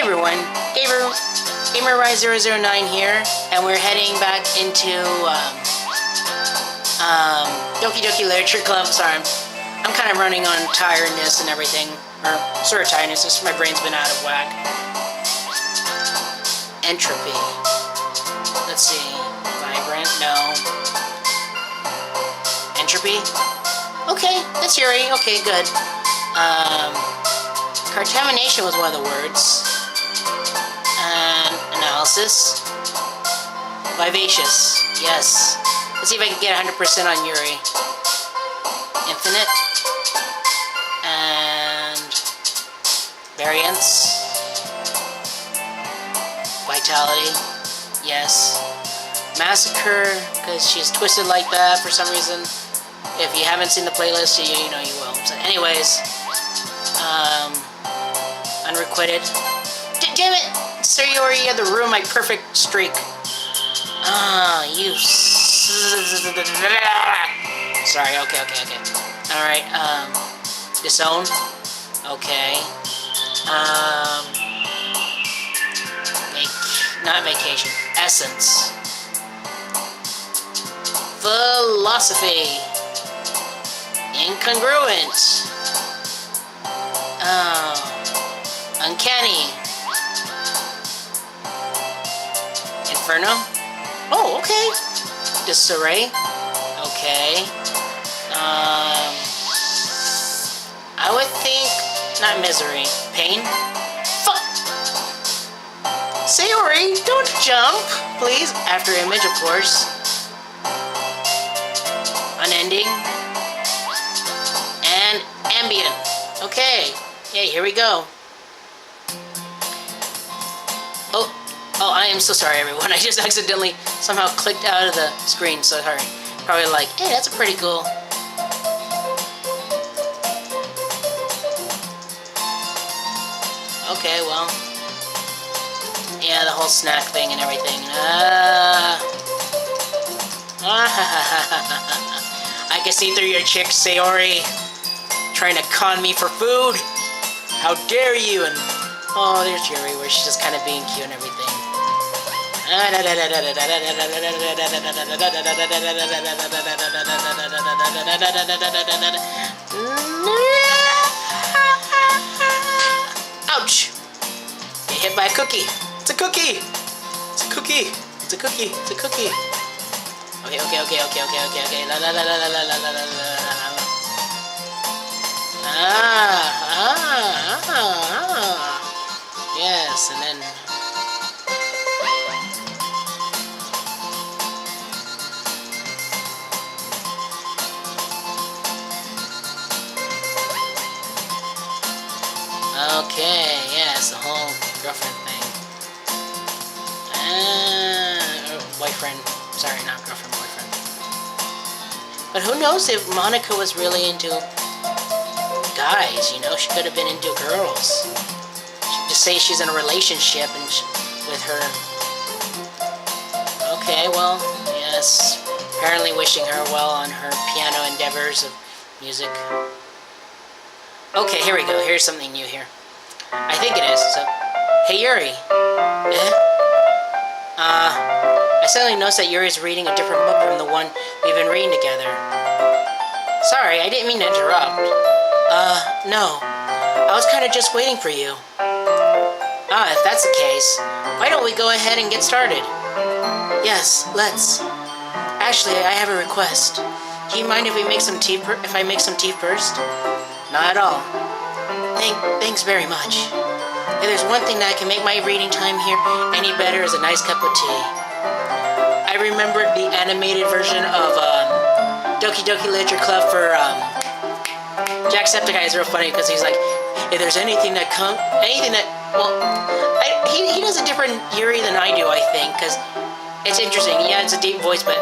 everyone, GamerRise009 here, and we're heading back into Doki Doki Literature Club. Sorry, I'm kind of running on tiredness and everything, or sort of tiredness, just my brain's been out of whack. Entropy. Let's see. Vibrant? No. Entropy? Okay, that's Yuri. Okay, good. Contamination was one of the words. Analysis. Vivacious. Yes. Let's see if I can get 100% on Yuri. Infinite. And variance. Vitality. Yes. Massacre, because she's twisted like that for some reason. If you haven't seen the playlist, you know you will. So anyways, unrequited. Damn it! Sir Yuri, you had to ruin my perfect streak. You. Sorry, okay. Alright, disown. Okay. Not vacation. Essence. Philosophy. Incongruent. Uncanny. Inferno. Oh, okay. Disarray. Okay. I would think not misery. Pain. Fuck. Sayori, don't jump, please. After image, of course. Unending. And ambient. Okay. Hey, here we go. Oh, I am so sorry, everyone. I just accidentally somehow clicked out of the screen, so sorry. Probably like, hey, that's pretty cool. Okay, well. Yeah, the whole snack thing and everything. I can see through your chick, Sayori. Trying to con me for food. How dare you? And oh, there's Yuri, where she's just kind of being cute and everything. Ouch! Get hit by a cookie. It's a cookie. It's a cookie. It's a cookie. It's a cookie. Okay. Yes, and then okay, yes, the whole girlfriend thing. Boyfriend. Sorry, not girlfriend, boyfriend. But who knows if Monica was really into guys, you know? She could have been into girls. Just say she's in a relationship and with her. Okay, well, yes. Apparently wishing her well on her piano endeavors of music. Okay, here we go. Here's something new here. I think it is. So, hey Yuri. I suddenly noticed that Yuri's reading a different book from the one we've been reading together. Sorry, I didn't mean to interrupt. No. I was kind of just waiting for you. If that's the case, why don't we go ahead and get started? Yes, let's. Actually, I have a request. Do you mind if we make some tea if I make some tea first? Not at all. Thanks very much. If there's one thing that can make my reading time here any better is a nice cup of tea. I remembered the animated version of Doki Doki Literature Club for Jacksepticeye is real funny because he's like, if there's anything that he does a different Yuri than I do, I think, because it's interesting. Yeah, it's a deep voice, but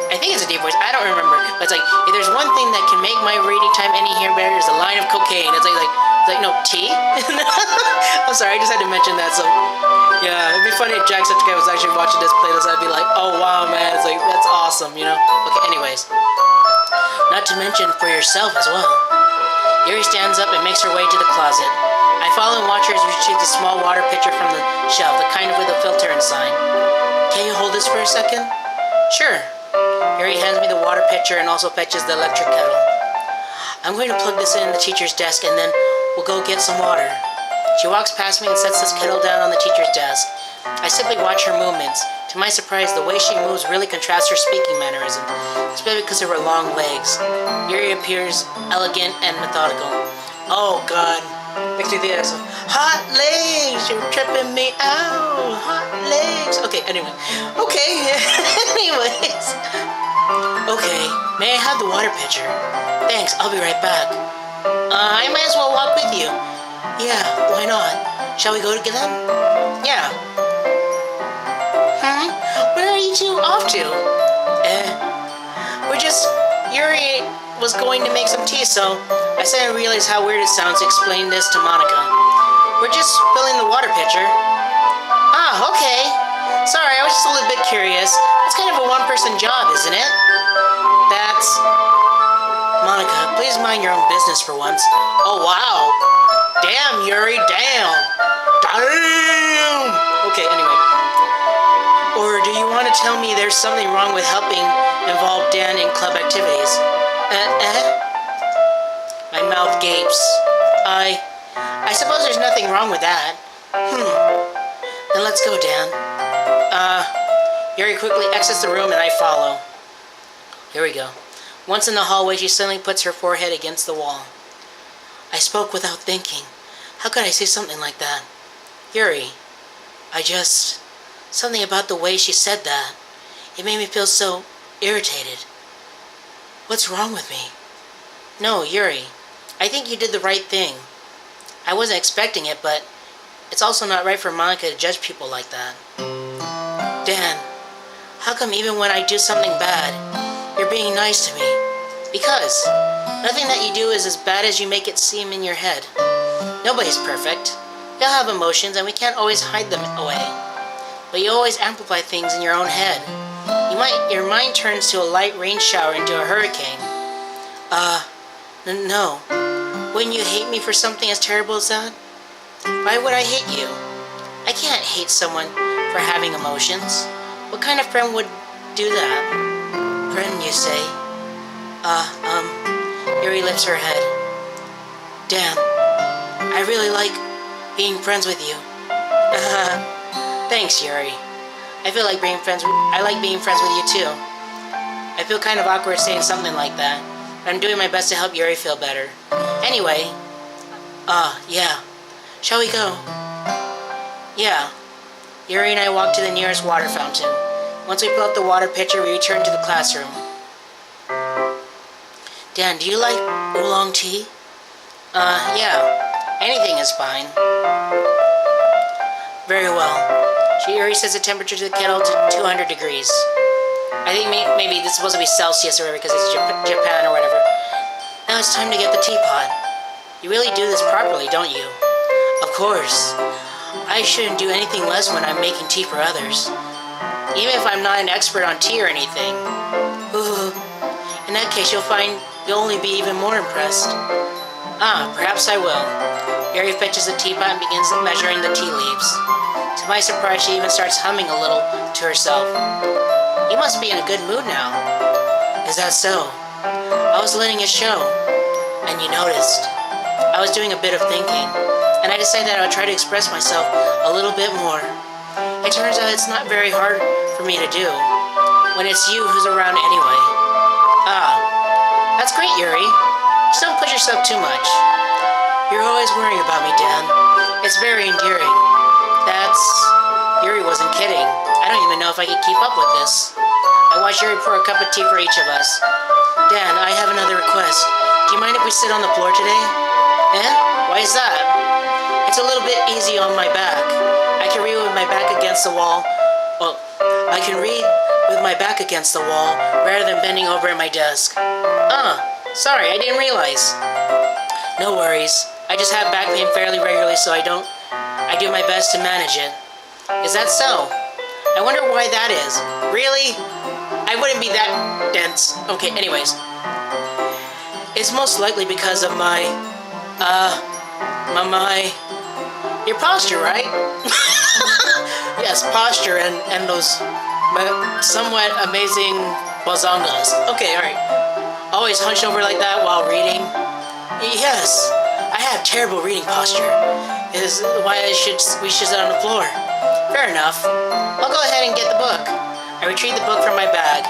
I think it's a deep voice. I don't remember. But it's like, if there's one thing that can make my reading time any here better is a line of cocaine. It's like no, tea? I'm sorry, I just had to mention that. So, yeah, it'd be funny if Jacksepticeye was actually watching this playlist. I'd be like, oh, wow, man. It's like, that's awesome, you know? Okay, anyways. Not to mention for yourself as well. Yuri stands up and makes her way to the closet. I follow and watch her as you retrieve the small water pitcher from the shelf, the kind with a filter inside. Can you hold this for a second? Sure. Yuri hands me the water pitcher and also fetches the electric kettle. I'm going to plug this in the teacher's desk and then we'll go get some water. She walks past me and sets this kettle down on the teacher's desk. I simply watch her movements. To my surprise, the way she moves really contrasts her speaking mannerism, especially because of her long legs. Yuri appears elegant and methodical. Oh God. Next to this. Hot legs, you're tripping me out. Hot legs. Okay, anyway. Okay. Anyways. Okay, may I have the water pitcher? Thanks, I'll be right back. I might as well walk with you. Yeah, why not? Shall we go together? Yeah. Where are you two off to? Yuri was going to make some tea, so I suddenly realized how weird it sounds to explain this to Monica. We're just filling the water pitcher. Ah, okay. Sorry, I was just a little bit curious. It's kind of a one-person job, isn't it? That's... Monica, please mind your own business for once. Oh, wow. Damn, Yuri, damn. Damn. Okay, anyway. Or do you want to tell me there's something wrong with helping involve Dan in club activities? My mouth gapes. I suppose there's nothing wrong with that. Then let's go, Dan. Yuri quickly exits the room and I follow. Here we go. Once in the hallway, she suddenly puts her forehead against the wall. I spoke without thinking. How could I say something like that? Yuri, something about the way she said that. It made me feel so irritated. What's wrong with me? No, Yuri, I think you did the right thing. I wasn't expecting it, but it's also not right for Monica to judge people like that. Dan, how come even when I do something bad, you're being nice to me? Because nothing that you do is as bad as you make it seem in your head. Nobody's perfect. We all have emotions and we can't always hide them away. But you always amplify things in your own head. Your mind turns to a light rain shower into a hurricane. No. Wouldn't you hate me for something as terrible as that? Why would I hate you? I can't hate someone for having emotions. What kind of friend would do that? Friend, you say? Yuri lifts her head. Dan, I really like being friends with you. Thanks, Yuri. I like being friends with you too. I feel kind of awkward saying something like that, but I'm doing my best to help Yuri feel better. Anyway, yeah. Shall we go? Yeah. Yuri and I walk to the nearest water fountain. Once we fill up the water pitcher, we return to the classroom. Dan, do you like oolong tea? Yeah. Anything is fine. Very well. Yuri sets the temperature to the kettle to 200 degrees. I think maybe this is supposed to be Celsius or whatever because it's Japan or whatever. Now it's time to get the teapot. You really do this properly, don't you? Of course. I shouldn't do anything less when I'm making tea for others. Even if I'm not an expert on tea or anything. Ooh. In that case, you'll only be even more impressed. Perhaps I will. Yuri fetches the teapot and begins measuring the tea leaves. To my surprise, she even starts humming a little to herself. You must be in a good mood now. Is that so? I was letting it show. And you noticed. I was doing a bit of thinking, and I decided that I would try to express myself a little bit more. It turns out it's not very hard for me to do, when it's you who's around anyway. That's great, Yuri. Just don't push yourself too much. You're always worrying about me, Dan. It's very endearing. Yuri wasn't kidding. I don't even know if I can keep up with this. I watched Yuri pour a cup of tea for each of us. Dan, I have another request. Do you mind if we sit on the floor today? Why is that? It's a little bit easy on my back. I can read with my back against the wall. Well, I can read with my back against the wall rather than bending over at my desk. Sorry, I didn't realize. No worries. I just have back pain fairly regularly, so I do my best to manage it. Is that so? I wonder why that is. Really? I wouldn't be that dense. Okay, anyways. It's most likely because of my Your posture, right? Yes, posture and those somewhat amazing bazongas. Okay, alright. Always hunched over like that while reading. Yes, I have terrible reading posture. Is why we should sit on the floor. Fair enough. I'll go ahead and get the book. I retrieve the book from my bag.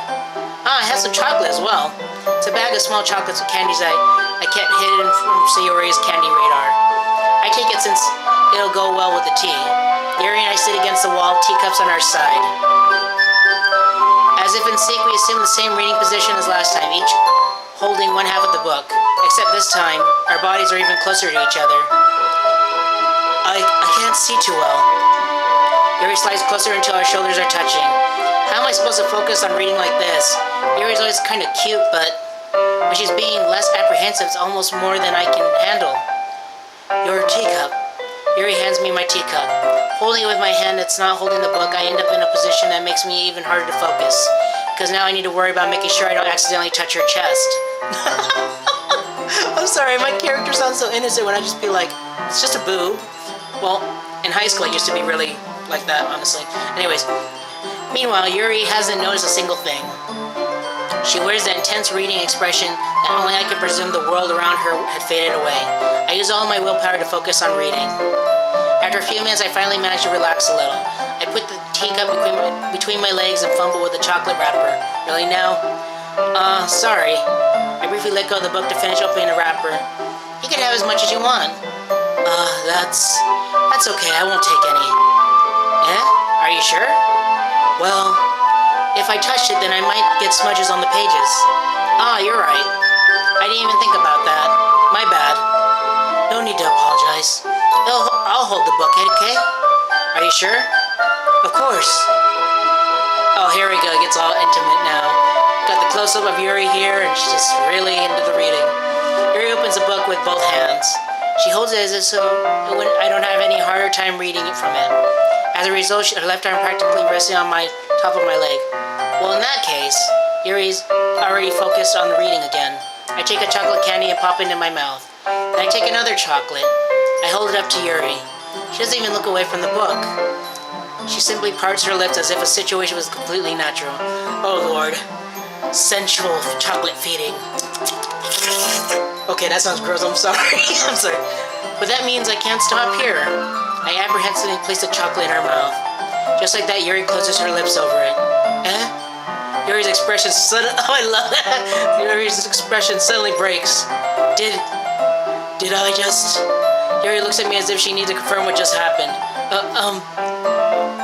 Ah, it has some chocolate as well. It's a bag of small chocolates and candies I kept hidden from Sayori's candy radar. I take it since it'll go well with the tea. Yuri and I sit against the wall, teacups on our side. As if in sync, we assume the same reading position as last time, each holding one half of the book. Except this time, our bodies are even closer to each other. I can't see too well. Yuri slides closer until our shoulders are touching. How am I supposed to focus on reading like this? Yuri's always kind of cute, but when she's being less apprehensive, it's almost more than I can handle. Your teacup. Yuri hands me my teacup. Holding it with my hand that's not holding the book, I end up in a position that makes me even harder to focus. Because now I need to worry about making sure I don't accidentally touch her chest. I'm sorry, my character sounds so innocent when I just be like, it's just a boob. Well, in high school I used to be really like that, honestly. Anyways, meanwhile, Yuri hasn't noticed a single thing. She wears that intense reading expression that only I could presume the world around her had faded away. I use all my willpower to focus on reading. After a few minutes, I finally managed to relax a little. I put the teacup between my legs and fumble with the chocolate wrapper. Really now? Sorry. I briefly let go of the book to finish opening the wrapper. You can have as much as you want. That's okay. I won't take any. Eh? Are you sure? Well, if I touched it, then I might get smudges on the pages. You're right. I didn't even think about that. My bad. No need to apologize. I'll hold the book, okay? Are you sure? Of course. Oh, here we go. It gets all intimate now. Got the close-up of Yuri here, and she's just really into the reading. Yuri opens the book with both hands. She holds it as if so I don't have any harder time reading it from it. As a result, her left arm practically resting on my top of my leg. Well, in that case, Yuri's already focused on the reading again. I take a chocolate candy and pop it into my mouth. Then I take another chocolate. I hold it up to Yuri. She doesn't even look away from the book. She simply parts her lips as if a situation was completely natural. Oh Lord. Sensual chocolate feeding. Okay, that sounds gross. I'm sorry. I'm sorry. But that means I can't stop here. I apprehensively place the chocolate in her mouth. Just like that, Yuri closes her lips over it. Eh? Yuri's expression oh, I love that. Yuri's expression suddenly breaks. Did I just... Yuri looks at me as if she needs to confirm what just happened.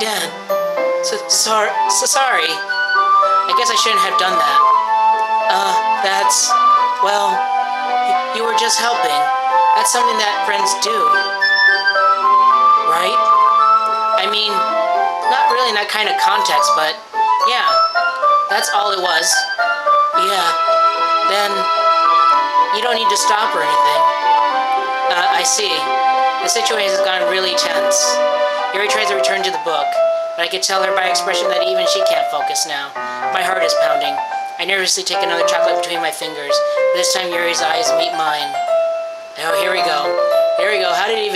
Dan. Sorry. I guess I shouldn't have done that. Well, you were just helping. That's something that friends do. Right? I mean, not really in that kind of context, but yeah, that's all it was. Yeah, then you don't need to stop or anything. I see. The situation has gotten really tense. Yuri tries to return to the book, but I could tell her by expression that even she can't focus now. My heart is pounding. I nervously take another chocolate between my fingers. This time Yuri's eyes meet mine. Oh, here we go. How did it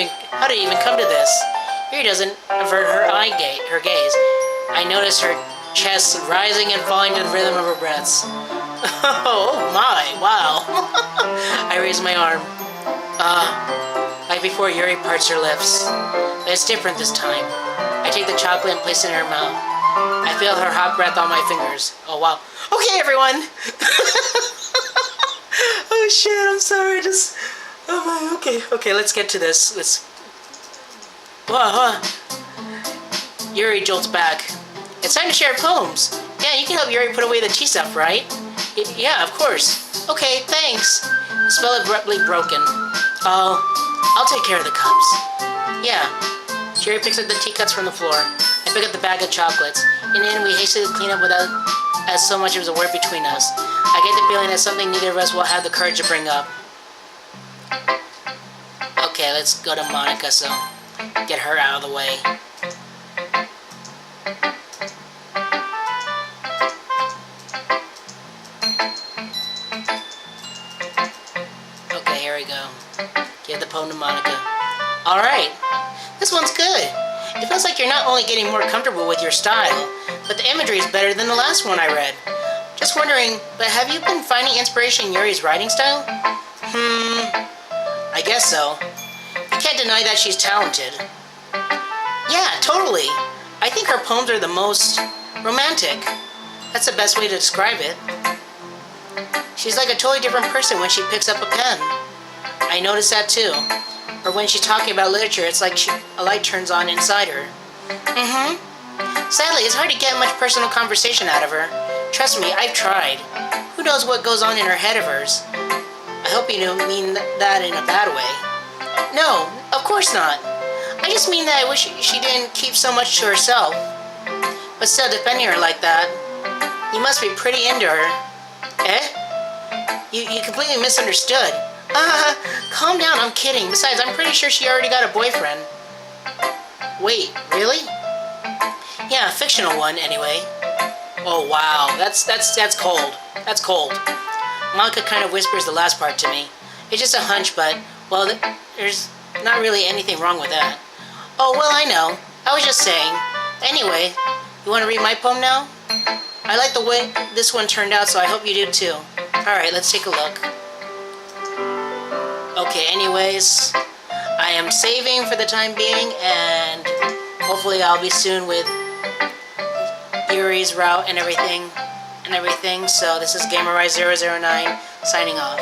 even come to this? Yuri doesn't avert her gaze. I notice her chest rising and falling to the rhythm of her breaths. Oh my, wow. I raise my arm. Like before, Yuri parts her lips. But it's different this time. I take the chocolate and place it in her mouth. I feel her hot breath on my fingers. Oh wow. Okay, everyone. Oh shit, I'm sorry. Okay, let's get to this. Yuri jolts back. It's time to share poems. Yeah, you can help Yuri put away the tea stuff, right? Yeah, of course. Okay, thanks. The spell abruptly broken. I'll take care of the cups. Yeah. Yuri picks up the teacups from the floor. I pick up the bag of chocolates. In the end, we hastily clean up without as so much as a word between us. I get the feeling that something neither of us will have the courage to bring up. Okay, let's go to Monica, so get her out of the way. Okay, here we go. Give the poem to Monica. Alright. This one's good. It feels like you're not only getting more comfortable with your style, but the imagery is better than the last one I read. Just wondering, but have you been finding inspiration in Yuri's writing style? I guess so. You can't deny that she's talented. Yeah, totally. I think her poems are the most romantic. That's the best way to describe it. She's like a totally different person when she picks up a pen. I noticed that too. Or when she's talking about literature, it's like a light turns on inside her. Sadly, it's hard to get much personal conversation out of her. Trust me, I've tried. Who knows what goes on in her head of hers? I hope you don't mean that in a bad way. No, of course not. I just mean that I wish she didn't keep so much to herself. But still, defending her like that, you must be pretty into her. Eh? You completely misunderstood. Calm down, I'm kidding. Besides, I'm pretty sure she already got a boyfriend. Wait, really? Yeah, a fictional one, anyway. Oh, wow. That's cold. That's cold. Monica kind of whispers the last part to me. It's just a hunch, but, well, there's not really anything wrong with that. Oh, well, I know. I was just saying. Anyway, you want to read my poem now? I like the way this one turned out, so I hope you do too. Alright, let's take a look. Okay, anyways, I am saving for the time being, and hopefully I'll be soon with Yuri's route and everything. So this is GamerRise009 signing off.